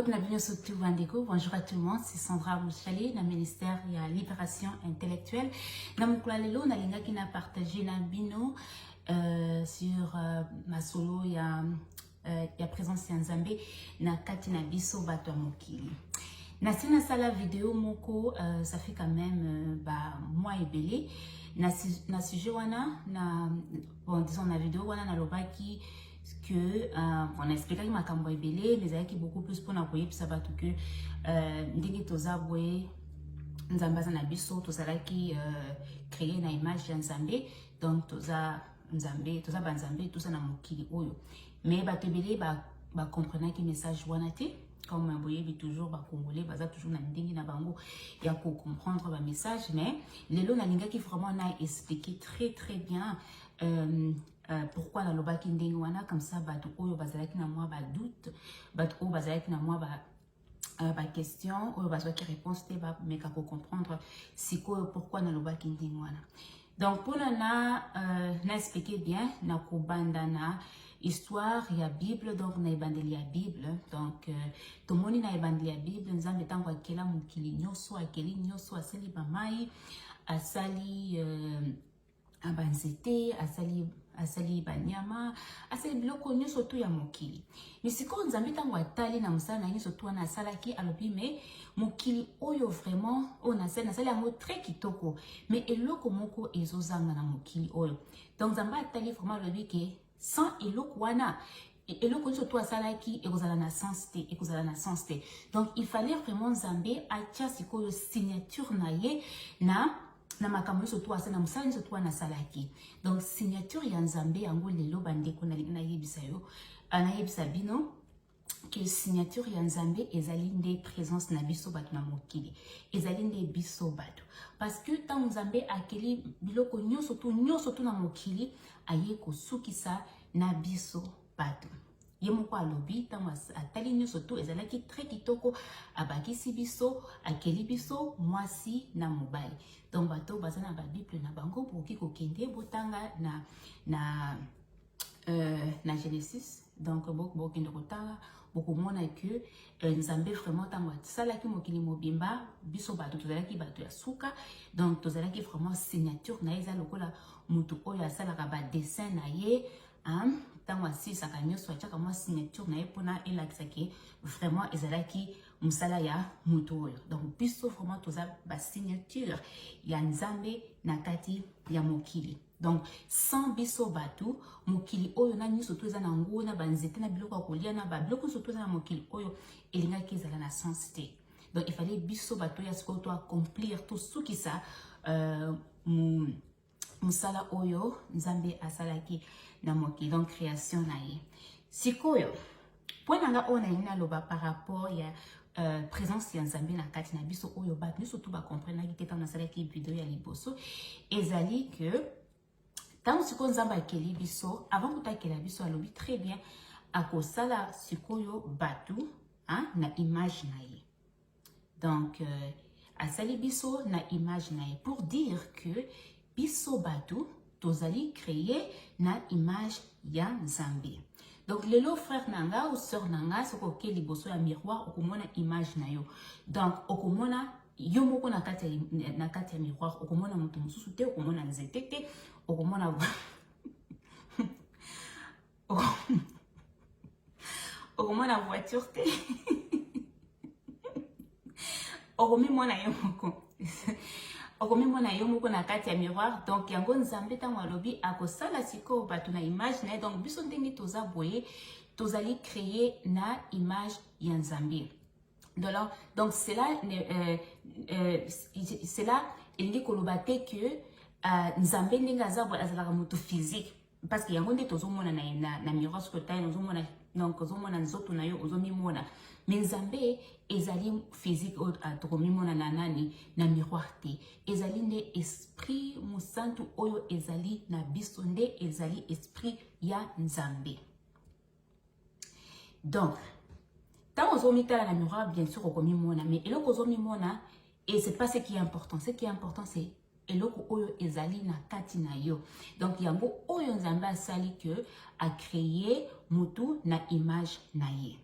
bienvenue sur Tout Wandigo. Bonjour à tout le monde, c'est Sandra Mouchali, le ministère de la Libération Intellectuelle. Dans mon lelo, na linga qui n'a partagé na bino sur ma solo il y a présence en Zambie na kati na biso bato ya mokili. Na sina sala vidéo moko ça fait quand même mois et belé na sujet wana na bon disons na vidéo wana na lobaki que on a expliqué ma kambo ebele mais avec beaucoup plus pour na koyebisa bato que ndenge toza boye nzambaza na biso tozala ki créer na image ya nzambe donc toza nzambe toza banzambe tout ça na mokili oyo mais bato ebele ba comprendre que message wana te comme boyebi toujours ba congolais baza toujours na ndenge na bango ya ko comprendre ba message mais lelo na linga ki vraiment na expliquer très bien pourquoi la loba ki ndenge wana comme ça bato oyo bazalaki na moi ba doute bato oyo bazalaki na moi ba question oyo bazwa ki réponse te ba meka ko comprendre siko pourquoi na loba ki ndenge wana donc pour na expliquer bien na ko banda na histoire ya Bible donc na ebandeli ya Bible donc tomoni na ebandeli ya Bible nzambe tango akela mokili nyonso akeli nyonso asali bamai asali abanzete asali banyama asali biloko nyonso tu ya mokili misiko nzambe tango atali na mosala na nyonso tu wana asalaki alobi me mokili oyo vraiment on asali yango très kitoko mais eloko moko ezozanga na mokili oyo donc nzambe atali vraiment alobi ke sans eloko wana eloko nyonso tu asalaki ekozala na sens te donc il fallait vraiment nzambe atia sikoyo signature na ye na makambo nyonso tu asala na mosala nyonso tu wana asalaki donc signature ya nzambe yango lelo bandeko nayebisa bino que signature ya nzambe ezali nde présence na biso bato na mokili ezali nde biso bato parce que tant nzambe akeli biloko nyonso tu na mokili aye kosukisa na biso bato ye moko alobi tango atali nyonso tu ezalaki très kitoko abakisi biso akeli biso mwasi na mobali donc bato baza na babible na bango bokoki kokende botanga na Genesis donc bokende kotanga bokomona que nzambe vraiment tango asalaki mokili mobimba biso bato tozalaki bato ya suka donc tozalaki vraiment signature na ye eza lokola mutu oyo asalaka badessin na ye tango asilisaka nyonso atiaka mwa signature na ye mpona elakisaki vraiment ezalaki mosala ya mutu oyo donc biso vraiment toza basignature ya nzambe na kati ya mokili donc sans biso bato mokili oyo na nyonso to eza na ngo na banzete na biloko ya kolia na babiloko nyonso to eza na mokili oyo elingaki ezala na sens te donc il fallait biso bato ya sikoyo to accomplir tosukisa mosala oyo nzambe asalaki na mokili donc création na ye sikoyo point nanga oyo nalingi naloba par rapport ya présence ya nzambe na kati na biso oyo bato nyonso tu bacomprenaki te ntango nasalaki video ya liboso ezali que ntango sikoyo nzambe akeli biso avant kuta akela biso alobi très bien akosala sikoyo bato na image na ye donc asali biso na image na ye pour dire que biso bato tozali créer na image ya nzambe donc lelo frère nanga ou sœur nanga soko ke liboso ya miroir okomona image na yo donc okomona yo moko na kati ya miroir okomona moto mosusu te okomona nzete te okomona okomona voiture te okomimona yo moko okomimona yo moko na kati ya miroir donc yango nzambe tango alobi akosala sikoyo bato na image na ye donc biso ndenge toza boye tozali créer na image ya nzambe donc cela elingi koloba te que nzambe ndenge aza boye azalaka moto physique parce que yango nde tozomona na miroir soki otali ozomona donc ozomona nzoto na yo ozomimona mais nzambe ezali physique oyo tokomimona na nani na miroir te ezali nde esprit mosantu oyo ezali na biso nde ezali esprit ya nzambe donc ntango ozomitala na miroir bien sûr okomimona mais eloko ozomimona et c'est pas ce qui est important c'est eloko oyo ezali na kati na yo donc yango oyo nzambe asali que a créé mutu na image na ye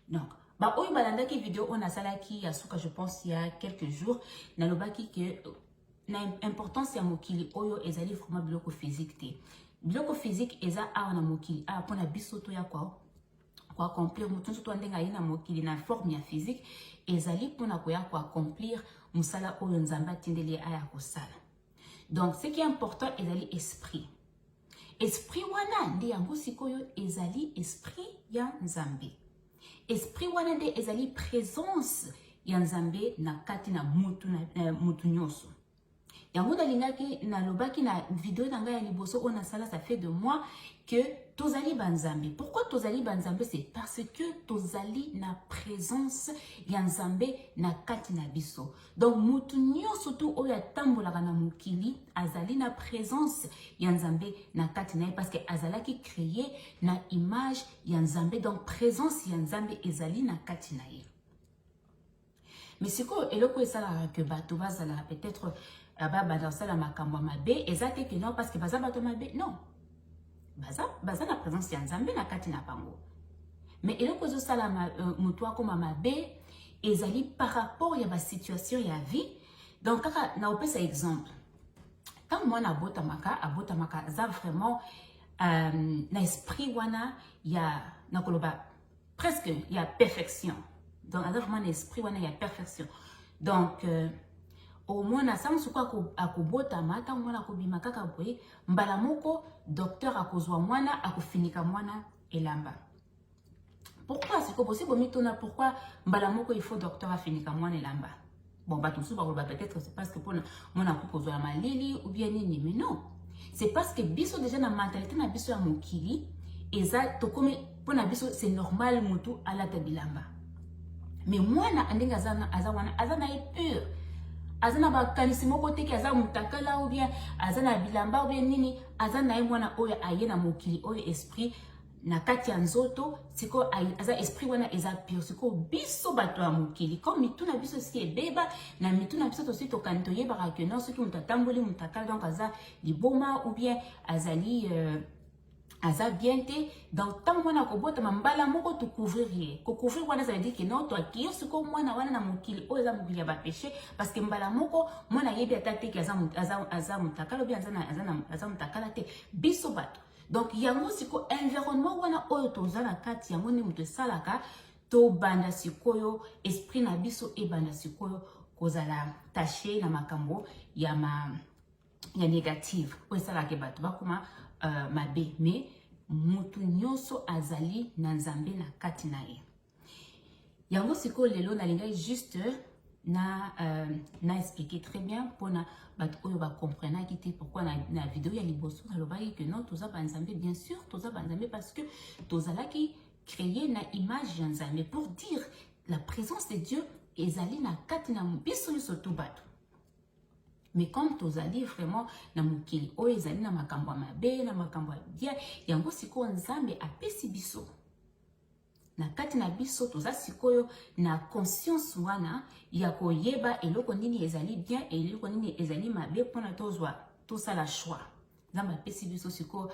donc Ba oyo balanda ki vidéo on a sala ki yasuka je pense il y a quelques jours na lobaki que na importance ya mokili oyo ezali vraiment biloko physique te. Biloko physique eza awa na mokili a pona biso to ya kwa accomplir mutu to ndenga ina mokili na forme ya physique ezali pona ko ya kwa accomplir musala oyo nzamba tindeli aya kosala. Donc ce qui est important ezali esprit. Esprit wana ndi yango sikoyo ezali esprit ya nzambe. Esprit wana nde ezali présence ya nzambe na kati na mutu nyonso. Yango dalingaki na lobaki na vidéo nanga ya liboso on a sala ça fait de moi que tozali banzambe. Pourquoi tozali banzambe? C'est parce que tozali na présence ya nzambe na kati na biso. Donc mutu nyonso tu oyo atambolaka na mokili azali na présence ya nzambe na kati na ye parce que azalaki créé na image ya nzambe. Donc présence ya nzambe ezali na kati na ye. Mais siko eloko esala que bato bazala peut-être dans la makambo mabe ezate que non parce que baza bato mabe non baza na présence ya nzambe na kati na bango. Mais eloko zo sala mutu akoma mabe ezali par rapport ya ba situation ya vie. Donc kaka na opesa exemple tant moi na abotamaka za vraiment na esprit wana ya na koloba presque ya perfection. Donc aza vraiment na esprit wana ya perfection. Donc au moins na sansu kwa akobota mata mwana akobima kaka boye mbala moko docteur akozwa mwana akofinika mwana elamba. Pourquoi c'est que possible mitona pourquoi mbala moko il faut docteur afinika mwana elamba? Bon ba tout ça peut-être c'est parce que pour mwana akozwa malili ou bien nini, mais non. C'est parce que biso déjà na mentalité na biso ya mokili eza to comme pour na biso c'est normal mutu ala tabilamba. Mais mwana andinga azana est pur. Azana ba kanisi moko teki aza mutakala ou bien azana bilamba ou bien nini azana ye mwana oyo aye na mokili oyo esprit na kati ya nzoto siko aza esprit wana eza pur siko biso bato ya mokili comme mituna biso si ebeba na mituna biso to si to kanto yebaka que non soki mutatamboli mutakala donc aza liboma ou bien azali aza bien te. Donc tant mwana kobota mbala moko to couvrir ye ko couvrir wana ça veut dire que non to akio siko mwana wana na mokili o eza mokili ya ba péché parce que mbala moko mwana yebi atate ki aza mutakala bien aza mutakala te biso bato. Donc yango siko environnement wana oyo tozana kati yango ni muto salaka to banda sikoyo esprit na biso e banda sikoyo kozala taché na makambo ya négative o sala ke bato bakoma mabe. Mais mutu nyonso azali na nzambe na kati na ye. Yango siko lelo na linga juste na expliquer très bien pour na bato oyo ba comprendre ki te pourquoi na vidéo ya liboso na lobaki que non toza banzambe. Bien sûr toza banzambe parce que tozala ki créer na image ya nzambe pour dire la présence de Dieu ezali na kati na biso surtout bato. Mais comme tozali vraiment na mokili oyo ezali na makambo mabe na makambo bien yango siko nzambe apesi biso na kati na biso toza sikoyo na conscience wana ya koyeba eloko nini ezali bien et eloko nini ezali mabe pona tozwa tosala choix. Nzambe apesi biso siko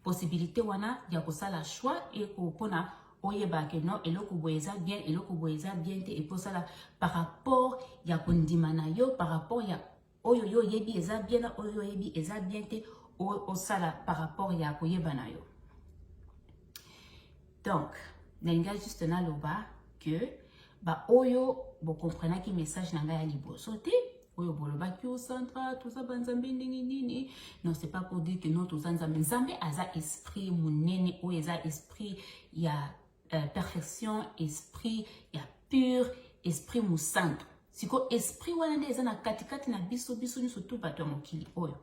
possibilité wana ya kosala choix et pona oyeba que non eloko boeza bien eloko boeza bien te et pour ça par rapport ya kondima na yo par rapport ya oyo yo yebi eza bien na oyo yebi eza bien te o sala par rapport ya koyeba na yo. Donc nalinga juste na loba que ba oyo bo comprendre ki message nanga ya liboso te oyo boloba ki au centre tout ça banzambe ndingi nini. Non, c'est pas pour dire que non tout ça nzambe aza esprit munene o eza esprit ya perfection, esprit ya pur, esprit musanto. Siko esprit wana nde eza na katikati na biso ni surtout bato ya mokili oyo.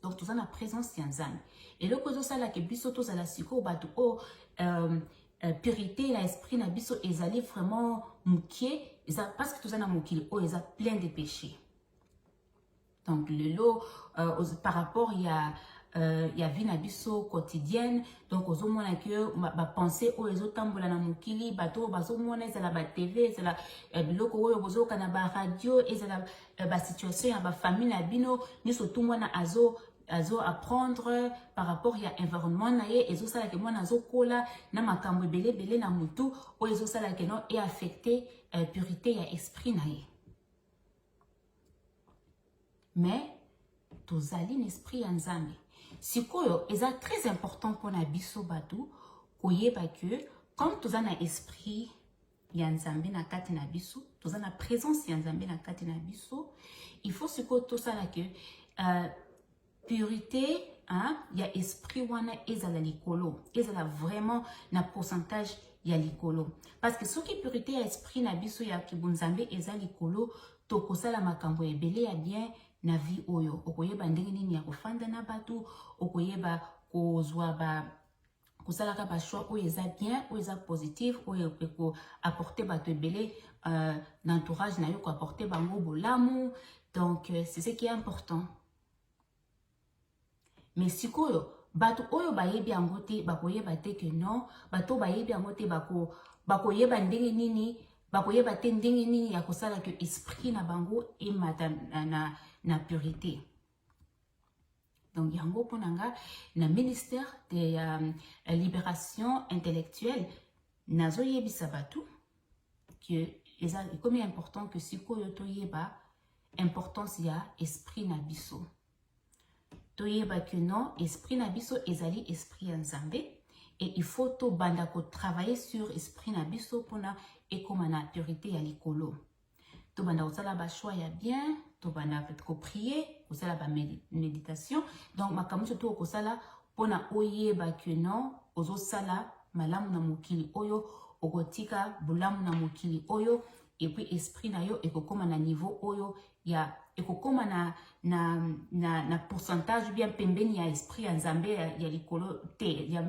Donc toza na présence ya nzambe. Et le kozo sala ke biso to sala siko bato o purité la esprit na biso ezali vraiment mukie eza parce que toza na mokili oyo eza plein de péchés. Donc le lot par rapport ya vie na biso quotidienne. Donc ozomona que ba penser o ezotambola na mokili bato bazomona ezala ba TV ezala biloko oyo bozoka na ba radio ezala ba situation ya ba famille na bino nyonso tout mwana azo apprendre par rapport à environnement na ye ezo sala ke mwana azo kola na makambo belé na mutu o ezo sala ke non et affecter purité ya esprit na ye. Mais tozali n'esprit ya Nzambe. Sikoyo eza très important pour na biso batu koyeba que comme toza na esprit ya Nzambe na kati na biso, toza na présence ya Nzambe na kati na biso, il faut sikoyo tosala que purité ya esprit wana ezala likolo, ezala vraiment na pourcentage ya likolo. Parce que soki purité ya esprit na biso ya kibunzambe eza likolo, tokosala makambo ebele ya bien na vie oyo. Okoyeba ndenge nini ya kofanda na batu, okoyeba kozwa kosalaka ba choix oyo eza bien, oyo eza positif, oyo eko apporter batu ebele l'entourage na yo ko apporter bango bolamu. Donc c'est ce qui est important. Mais sikoyo bato oyo bayebi yango te bakoyeba te que non, bato bayebi yango te bakoyeba ndenge nini, bakoyeba te ndenge nini ya kosala que esprit na bango emata na purité. Donc yango ponanga na ministère de libération intellectuelle nazo yebisa batu que eza comme important que sikoyo toyeba importance ya esprit na biso. Toyeba que non, esprit na biso ezali esprit ya Nzambe et il faut to banda ko travailler sur esprit na biso pona ekoma na purité ya likolo. To banda osala ba choix ya bien, to banda peut ko prier, osala ba méditation. Donc makamuso to okosala pona oyeba que non, ozo sala malamu na mokili oyo, okotika bulamu na mokili oyo et puis esprit na yo ekokoma na niveau oyo ya ekokoma na pourcentage bien pembeni ya esprit ya Nzambe ya likolo te ya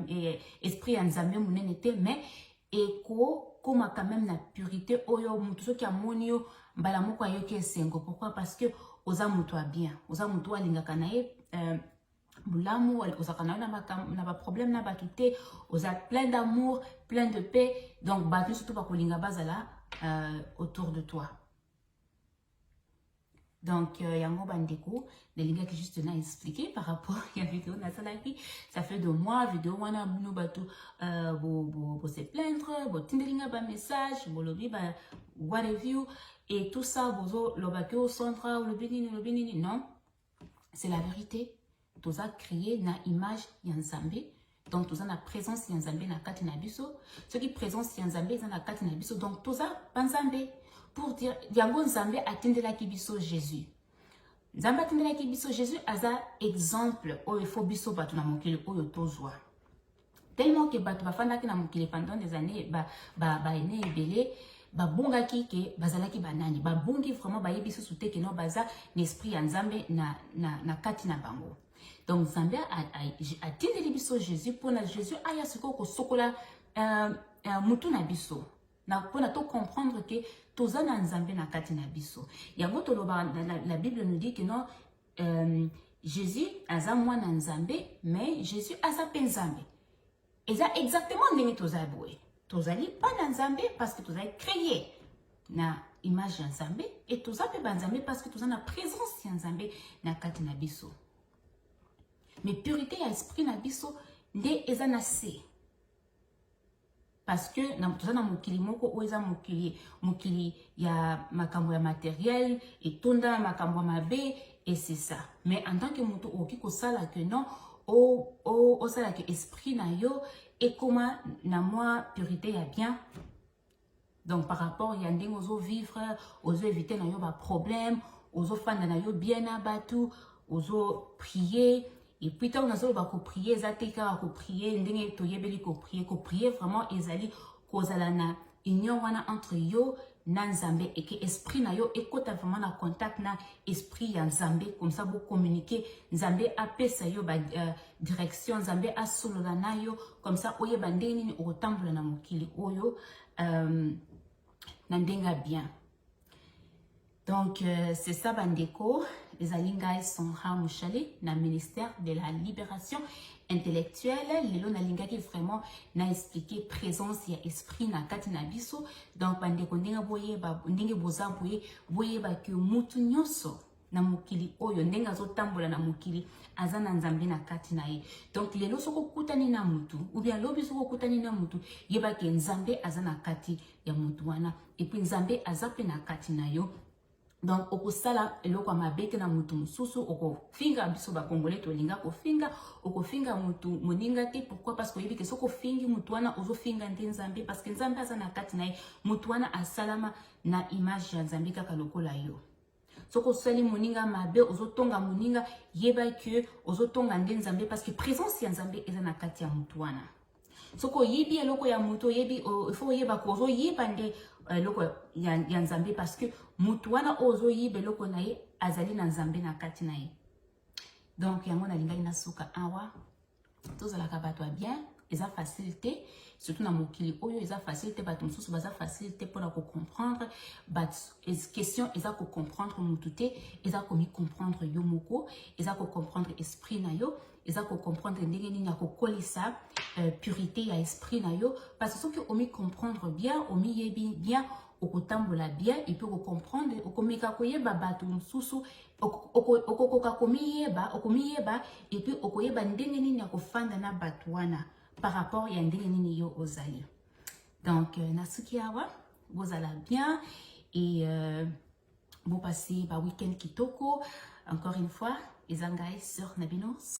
esprit ya Nzambe munene te, mais ekokoma quand même na purité oyo mutu soki amoni yo mbala moko ayoki esengo. Pourquoi? Parce que oza mutu a bien, oza mutu alingaka na ye bulamu, ozaka na yo na ba problème na batu te, oza plein d'amour, plein de paix. Donc batu surtout bakolinga bazala autour de toi. Donc yango bandeko nelinga ki juste na expliquer par rapport à la vidéo na salaki. Ça fait 2 mois vidéo wana buno batu bo se plaindre, bo tindelinga ba message, bo lobi ba what review et tout ça bozo lobaki au centre ou lobi nini. Non, c'est la vérité. Toza créé na image ya Nzambe. Donc toza na présence ya Nzambe na kati na biso. Ce qui présence ya Nzambe za na kati na biso. Donc toza banzambe. Pour dire, yango Nzambe atindelaki biso Jésus. Nzambe atindelaki biso Jésus aza exemple oyo faut biso batu na mokili oyo tozwa. Tellement que batu bafandaki na mokili pendant des années ba ene ebele ba bongaki ke bazalaki banani ba bongi vraiment ba yebiso sute ke no baza l'esprit ya Nzambe na kati na bango. Donc Nzambe atindeli biso Jésus pour na Jésus aya siko ko sokola mutu na biso. Pour to comprendre que toza na Nzambe na kati na biso. Yango toloba la Bible nous dit que non Jésus aza mwana Nzambe mais Jésus aza pe Nzambe. Eza exactement ndenge toza boye. Tozali pas na Nzambe parce que toza créé na image ya Nzambe et toza pe Nzambe parce que toza na présence ya Nzambe na kati na biso. Mais purité ya esprit na biso nde eza na se. Parce que toza na mokili moko oyo eza mokili ya makambo ya matériel et tonda makambo ya mabe et c'est ça. Mais en tant que moto oki kosala que non osala que esprit na yo ekoma na moi purité ya bien. Donc par rapport ya ndenge ozo vivre, ozo éviter na yo ba problème, ozo fanda na yo bien na batu, ozo prier. Et puis, tant que nous prier, zateka ko prier, ndenge toyebeli ko prier vraiment ezali kozala na union wana entre yo na Nzambe et que esprit na yo ekota vraiment na contact na esprit ya Nzambe comme ça vous communiquer Nzambe apesa yo ba direction Nzambe asolola na yo comme ça oyeba ndenge nini okotambola na mokili oyo na ndenga bien. Donc, c'est ça, bandeko. Les alingas sont ramouchalés dans le ministère de la libération intellectuelle. Les lois n'alinga qui vraiment n'a expliqué présence et esprit na katina biso. Donc, bandeko, ndenge boye ba ndenge boza boye ba que mutu nyoso na mokili oyo ndenge azotambola na mokili aza na nzambe na kati na ye. Donc lelo soko kutani na mutu ou bien lobi soko kutani na mutu yeba ke nzambe aza na kati ya mutu wana et puis nzambe aza pe na kati na yo. Donc okosala eloko mabete na mutu mususu okofinga biso ba congolais to linga kofinga okofinga mutu moninga te. Pourquoi? Parce que yebi ke soko fingi mutu wana ozofinga nde nzambe parce que nzambe aza na kati na ye. Mutu wana asalama na image ya nzambe kaka lokola yo. Soko sali moninga mabe ozotonga moninga yeba ke ozotonga nde nzambe parce que présence ya nzambe eza na kati ya mutu wana. Soko yebi eloko ya mutu yebi il faut yeba ko ozo yeba nde eloko ya nzambe parce que mutu wana ozo yeba eloko na ye azali na nzambe na kati na ye. Donc yango na linga ina suka awa tozalaka bato bien eza facilité surtout na mokili oyo eza facilité bato mosusu baza facilité mpona comprendre bato question eza comprendre mutu te eza komi comprendre yo moko eza comprendre esprit na yo eza comprendre ndenge nini ya kokolisa purité ya esprit na yo parce que soki omi comprendre bien omi yebi bien okotambola bien et puis comprendre okomeka koyeba bato mosusu okokoka okomiyeba et puis okoyeba ndenge nini ya kofanda na bato wana par rapport ya ndenge nini yo ozali. Donc nasuki awa bozala bien et bon passer ba week-end kitoko encore une fois ezangai sur Nabino.